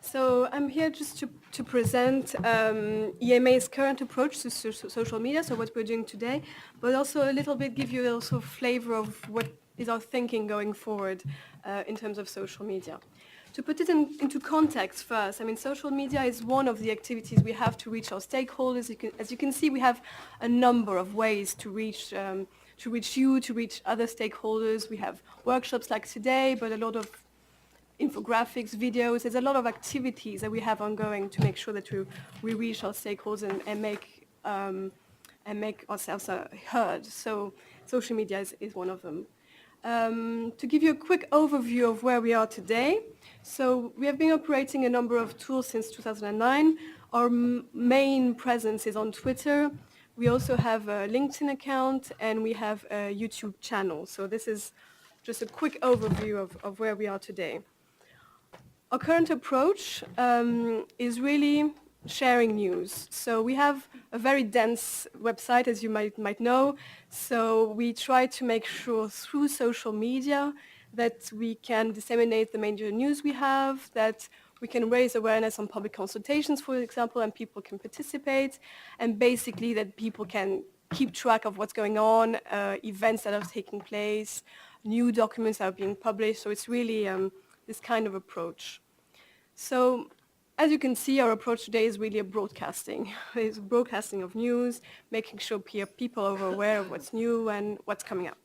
So I'm here just to present EMA's current approach to social media, so what we're doing today, but also a little bit give you also flavor of what is our thinking going forward in terms of social media. To put it into context first, I mean, social media is one of the activities we have to reach our stakeholders. As you can see, we have a number of ways to reach you, to reach other stakeholders. We have workshops like today, but a lot of infographics, videos. There's a lot of activities that we have ongoing to make sure that we reach our stakeholders and make ourselves heard. So social media is one of them. To give you a quick overview of where we are today, so we have been operating a number of tools since 2009. Our main presence is on Twitter. We also have a LinkedIn account and we have a YouTube channel. So this is just a quick overview of where we are today. Our current approach is really sharing news. So we have a very dense website, as you might know. So we try to make sure through social media that we can disseminate the major news we have, that we can raise awareness on public consultations, for example, and people can participate, and basically that people can keep track of what's going on, events that are taking place, new documents that are being published. So it's really this kind of approach. So as you can see, our approach today is really a broadcasting. It's broadcasting of news, making sure people are aware of what's new and what's coming up.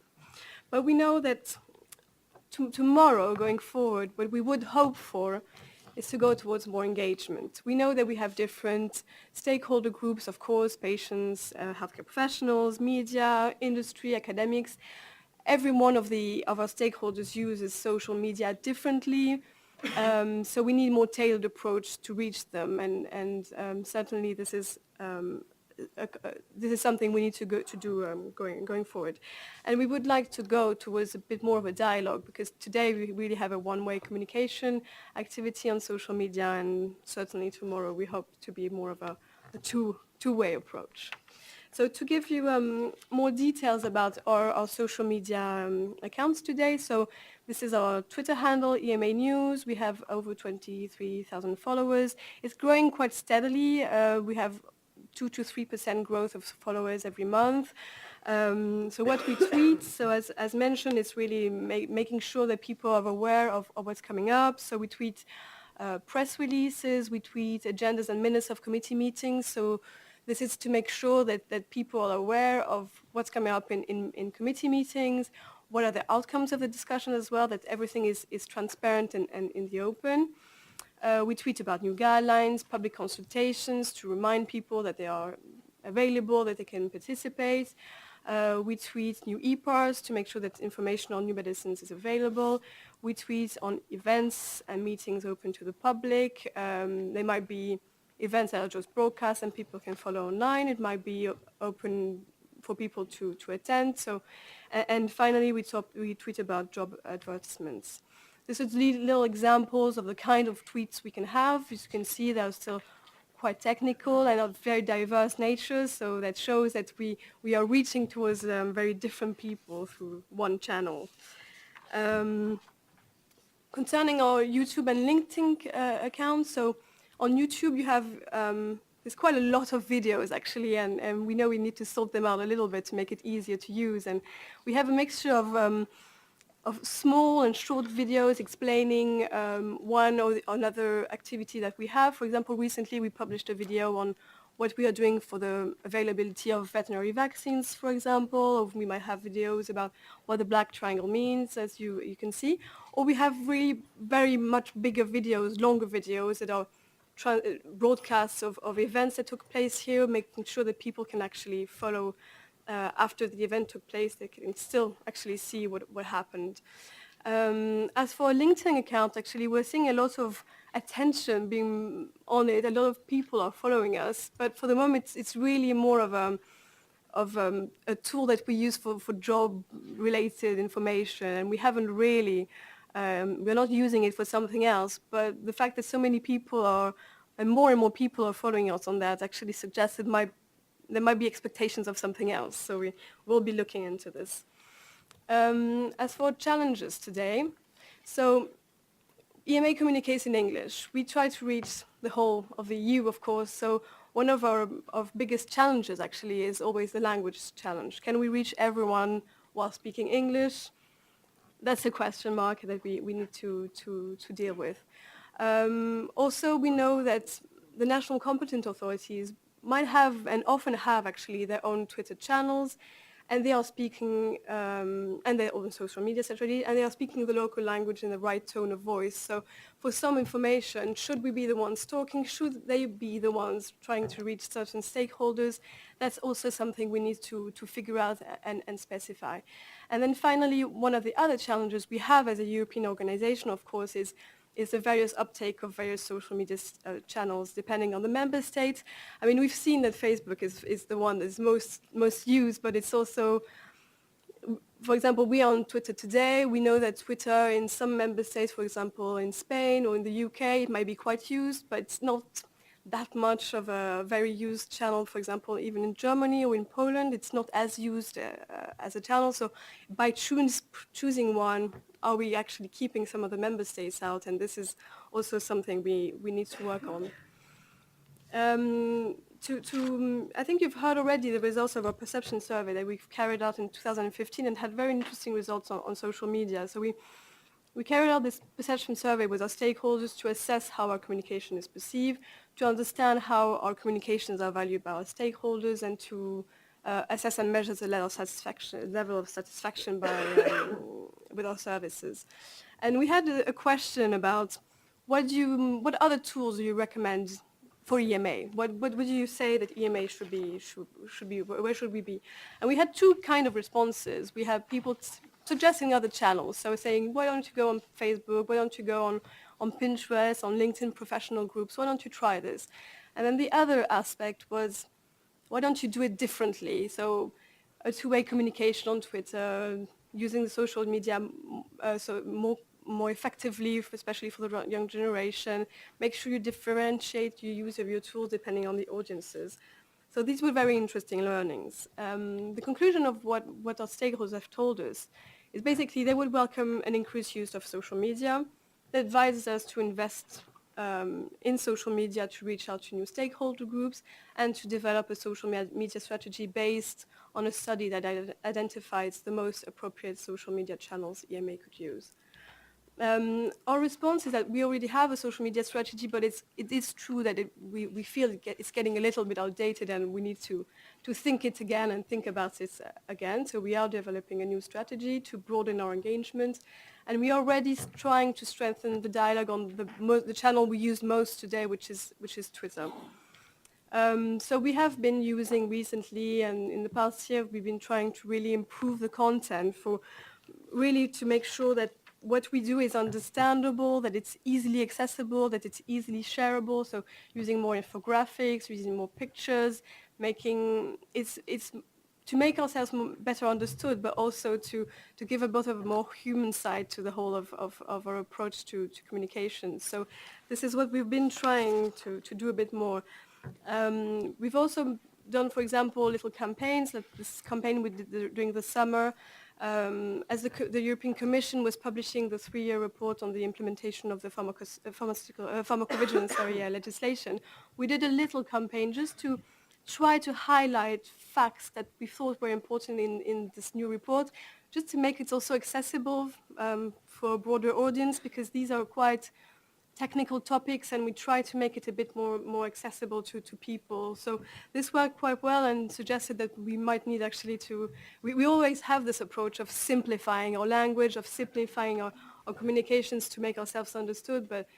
But we know that tomorrow, going forward, what we would hope for is to go towards more engagement. We know that we have different stakeholder groups, of course, patients, healthcare professionals, media, industry, academics. Every one of our stakeholders uses social media differently. So we need more tailored approach to reach them, and certainly this is something we need to do going forward. And we would like to go towards a bit more of a dialogue, because today we really have a one-way communication activity on social media, and certainly tomorrow we hope to be more of a two-way approach. So to give you more details about our social media accounts today, so this is our Twitter handle, EMA News. We have over 23,000 followers. It's growing quite steadily. We have 2 to 3% growth of followers every month. So what we tweet, so as mentioned, it's really making sure that people are aware of what's coming up. So we tweet press releases, we tweet agendas and minutes of committee meetings. So this is to make sure that people are aware of what's coming up in committee meetings, what are the outcomes of the discussion as well, that everything is transparent and in the open. We tweet about new guidelines, public consultations to remind people that they are available, that they can participate. We tweet new EPARs to make sure that information on new medicines is available. We tweet on events and meetings open to the public. They might be events that are just broadcast and people can follow online. It might be open for people to attend. So, and finally, we tweet about job advertisements. This is little examples of the kind of tweets we can have. As you can see, they're still quite technical and of very diverse nature. So that shows that we are reaching towards very different people through one channel. Concerning our YouTube and LinkedIn accounts, so on YouTube you have there's quite a lot of videos actually, and we know we need to sort them out a little bit to make it easier to use. And we have a mixture of small and short videos explaining one or another activity that we have. For example, recently we published a video on what we are doing for the availability of veterinary vaccines, for example, or we might have videos about what the black triangle means, as you can see. Or we have really very much bigger videos, longer videos that are broadcasts of events that took place here, making sure that people can actually follow after the event took place. They can still actually see what happened. As for a LinkedIn account, actually, we're seeing a lot of attention being on it. A lot of people are following us, but for the moment, it's really more of a tool that we use for job-related information, and we haven't really. We're not using it for something else, but the fact that so many people and more people are following us on that actually suggests there might be expectations of something else. So we will be looking into this. As for challenges today, so EMA communicates in English. We try to reach the whole of the EU, of course, so one of our biggest challenges actually is always the language challenge. Can we reach everyone while speaking English? That's a question mark that we need to deal with. Also, we know that the national competent authorities might have and often have actually their own Twitter channels, and they are speaking, and their own social media strategy, and they are speaking the local language in the right tone of voice. So for some information, should we be the ones talking? Should they be the ones trying to reach certain stakeholders? That's also something we need to figure out and specify. And then finally, one of the other challenges we have as a European organization, of course, is the various uptake of various social media channels depending on the member state. I mean, we've seen that Facebook is the one that's most used, but it's also, for example, we are on Twitter today. We know that Twitter in some member states, for example, in Spain or in the UK, it might be quite used, but it's not that much of a very used channel. For example, even in Germany or in Poland, it's not as used as a channel. So by choosing one, are we actually keeping some of the member states out? And this is also something we need to work on. I think you've heard already the results of our perception survey that we've carried out in 2015 and had very interesting results on social media. So we carried out this perception survey with our stakeholders to assess how our communication is perceived, to understand how our communications are valued by our stakeholders, and to assess and measure the level of satisfaction by, with our services. And we had a question about what other tools do you recommend for EMA? What would you say that EMA should be? Where should we be? And we had two kind of responses. We had people suggesting other channels. So saying, why don't you go on Facebook? Why don't you go on Pinterest, on LinkedIn professional groups? Why don't you try this? And then the other aspect was, why don't you do it differently? So a two-way communication on Twitter, using the social media so more effectively, especially for the young generation. Make sure you differentiate your use of your tools depending on the audiences. So these were very interesting learnings. The conclusion of what our stakeholders have told us is basically they would welcome an increased use of social media. They advise us to invest in social media to reach out to new stakeholder groups and to develop a social media strategy based on a study that identifies the most appropriate social media channels EMA could use. Our response is that we already have a social media strategy, but it is true that we feel it's getting a little bit outdated and we need to think it again and think about it again. So we are developing a new strategy to broaden our engagement, and we are already trying to strengthen the dialogue on the channel we use most today, which is Twitter. So we have been using recently, and in the past year, we've been trying to really improve the content to make sure that what we do is understandable, that it's easily accessible, that it's easily shareable. So using more infographics, using more pictures, it's to make ourselves better understood, but also to give a bit of a more human side to the whole of our approach to communication. So this is what we've been trying to do a bit more. We've also done, for example, little campaigns, like this campaign we did during the summer, as the European Commission was publishing the 3-year report on the implementation of the pharmacovigilance legislation. We did a little campaign just to try to highlight facts that we thought were important in this new report, just to make it also accessible for a broader audience, because these are quite technical topics, and we try to make it a bit more accessible to people. So this worked quite well and suggested that we might need actually we always have this approach of simplifying our language, of simplifying our communications to make ourselves understood, but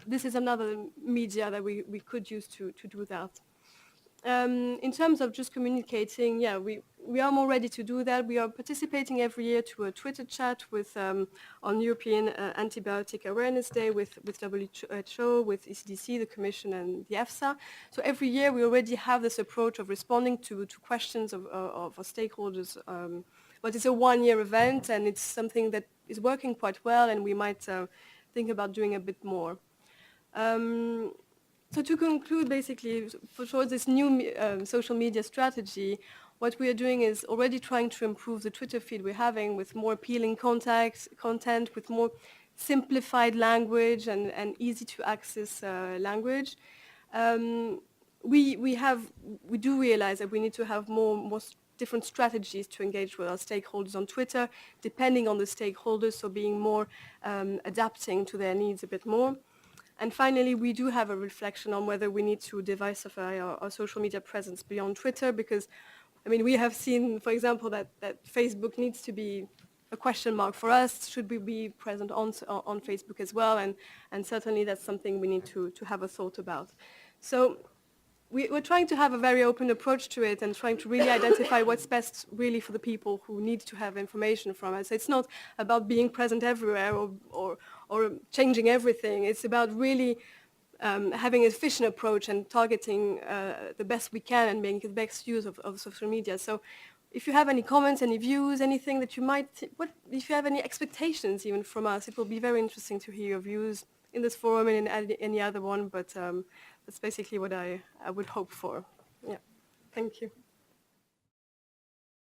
this is another media that we could use to do that. In terms of just communicating, yeah, we are more ready to do that. We are participating every year to a Twitter chat with on European Antibiotic Awareness Day with WHO, with ECDC, the Commission, and the EFSA. So every year we already have this approach of responding to questions of our stakeholders. But it's a one-year event, and it's something that is working quite well, and we might think about doing a bit more. So to conclude, basically, for this new social media strategy, what we are doing is already trying to improve the Twitter feed we're having with more appealing content, with more simplified language and easy to access language. We do realize that we need to have more different strategies to engage with our stakeholders on Twitter, depending on the stakeholders, so being more adapting to their needs a bit more. And finally, we do have a reflection on whether we need to diversify our social media presence beyond Twitter, because, I mean, we have seen, for example, that Facebook needs to be a question mark for us. Should we be present on Facebook as well? And certainly that's something we need to have a thought about. So we're trying to have a very open approach to it and trying to really identify what's best really for the people who need to have information from us. It's not about being present everywhere or changing everything. It's about really having an efficient approach and targeting the best we can and making the best use of social media. So if you have any comments, any views, anything that you might, if you have any expectations even from us, it will be very interesting to hear your views in this forum and in any other one, but that's basically what I would hope for. Yeah, thank you.